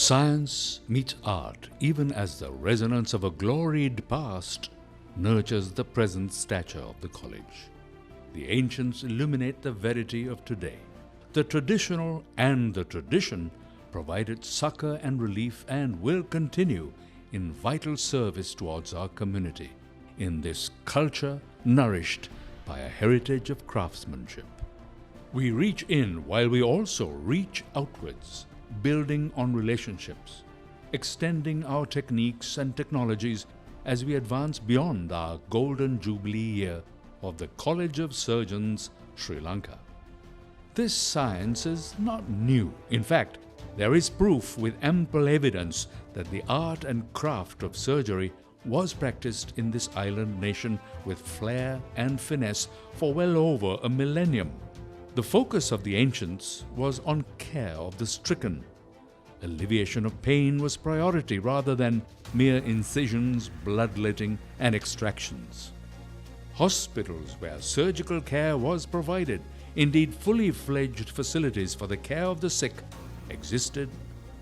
Science meets art even as the resonance of a gloried past nurtures the present stature of the college. The ancients illuminate the verity of today. The traditional and the tradition provided succor and relief and will continue in vital service towards our community in this culture nourished by a heritage of craftsmanship. We reach in while we also reach outwards, building on relationships, extending our techniques and technologies as we advance beyond our golden Jubilee year of the College of Surgeons, Sri Lanka. This science is not new. In fact, there is proof with ample evidence that the art and craft of surgery was practiced in this island nation with flair and finesse for well over a millennium. The focus of the ancients was on care of the stricken. Alleviation of pain was priority rather than mere incisions, bloodletting, and extractions. Hospitals where surgical care was provided, indeed fully fledged facilities for the care of the sick, existed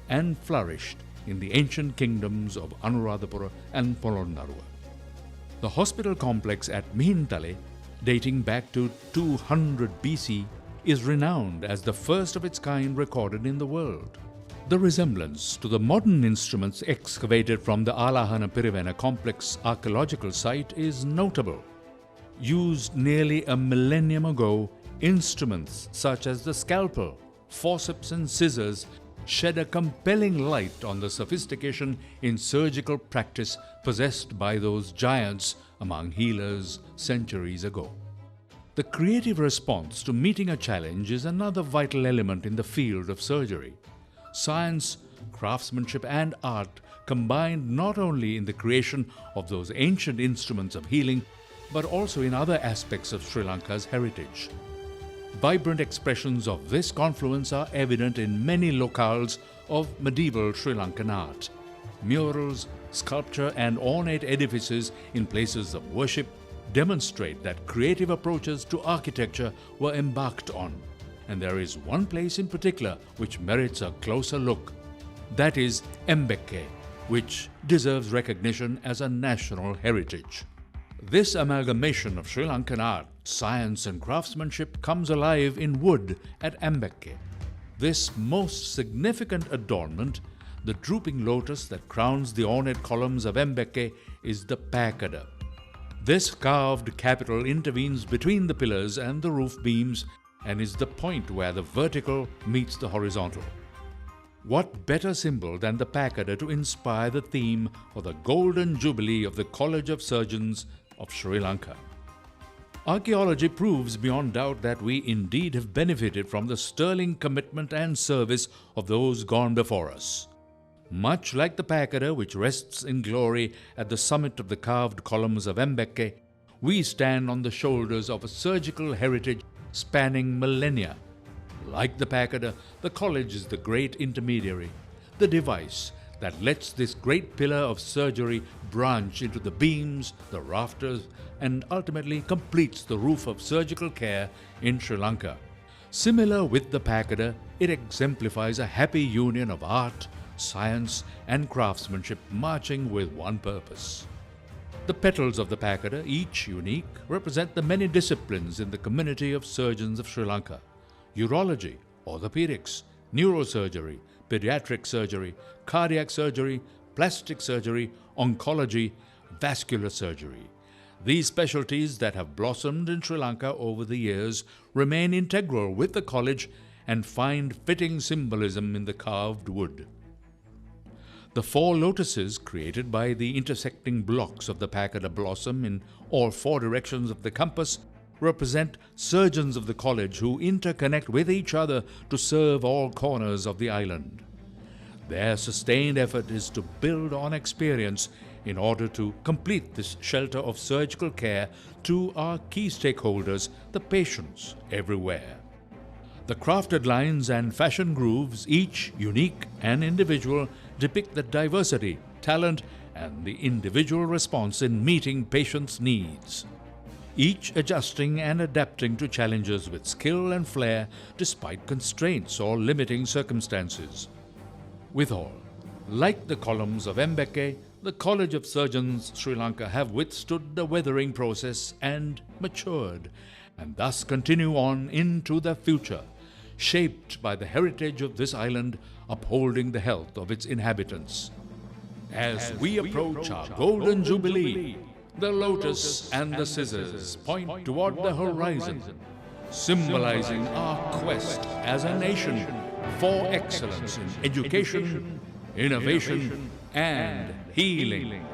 and flourished in the ancient kingdoms of Anuradhapura and Polonnaruwa. The hospital complex at Mihintale, dating back to 200 BC, is renowned as the first of its kind recorded in the world. The resemblance to the modern instruments excavated from the Alahana Pirivena complex archaeological site is notable. Used nearly a millennium ago, instruments such as the scalpel, forceps and scissors shed a compelling light on the sophistication in surgical practice possessed by those giants among healers centuries ago. The creative response to meeting a challenge is another vital element in the field of surgery. Science, craftsmanship, and art combined not only in the creation of those ancient instruments of healing, but also in other aspects of Sri Lanka's heritage. Vibrant expressions of this confluence are evident in many locales of medieval Sri Lankan art. Murals, sculpture, and ornate edifices in places of worship demonstrate that creative approaches to architecture were embarked on. And there is one place in particular which merits a closer look. That is Mbeke, which deserves recognition as a national heritage. This amalgamation of Sri Lankan art, science and craftsmanship comes alive in wood at Mbeke. This most significant adornment, the drooping lotus that crowns the ornate columns of Mbeke, is the pakada. This carved capital intervenes between the pillars and the roof beams and is the point where the vertical meets the horizontal. What better symbol than the pakada to inspire the theme for the Golden Jubilee of the College of Surgeons of Sri Lanka? Archaeology proves beyond doubt that we indeed have benefited from the sterling commitment and service of those gone before us. Much like the pakada which rests in glory at the summit of the carved columns of Mbeke, we stand on the shoulders of a surgical heritage spanning millennia. Like the pakada, the college is the great intermediary, the device that lets this great pillar of surgery branch into the beams, the rafters, and ultimately completes the roof of surgical care in Sri Lanka. Similar with the pakada, it exemplifies a happy union of art, science, and craftsmanship marching with one purpose. The petals of the pakada, each unique, represent the many disciplines in the community of surgeons of Sri Lanka: urology, orthopedics, neurosurgery, pediatric surgery, cardiac surgery, plastic surgery, oncology, vascular surgery. These specialties that have blossomed in Sri Lanka over the years remain integral with the college and find fitting symbolism in the carved wood. The four lotuses created by the intersecting blocks of the pakada blossom in all four directions of the compass represent surgeons of the college who interconnect with each other to serve all corners of the island. Their sustained effort is to build on experience in order to complete this shelter of surgical care to our key stakeholders, the patients everywhere. The crafted lines and fashion grooves, each unique and individual, depict the diversity, talent, and the individual response in meeting patients' needs, each adjusting and adapting to challenges with skill and flair despite constraints or limiting circumstances. Withal, Like the columns of Mbeke, the College of Surgeons Sri Lanka have withstood the weathering process and matured, and thus continue on into the future, shaped by the heritage of this island, upholding the health of its inhabitants. As we approach our golden jubilee, the lotus and the scissors point toward the horizon, symbolizing our quest as a nation for excellence in education, innovation, and healing.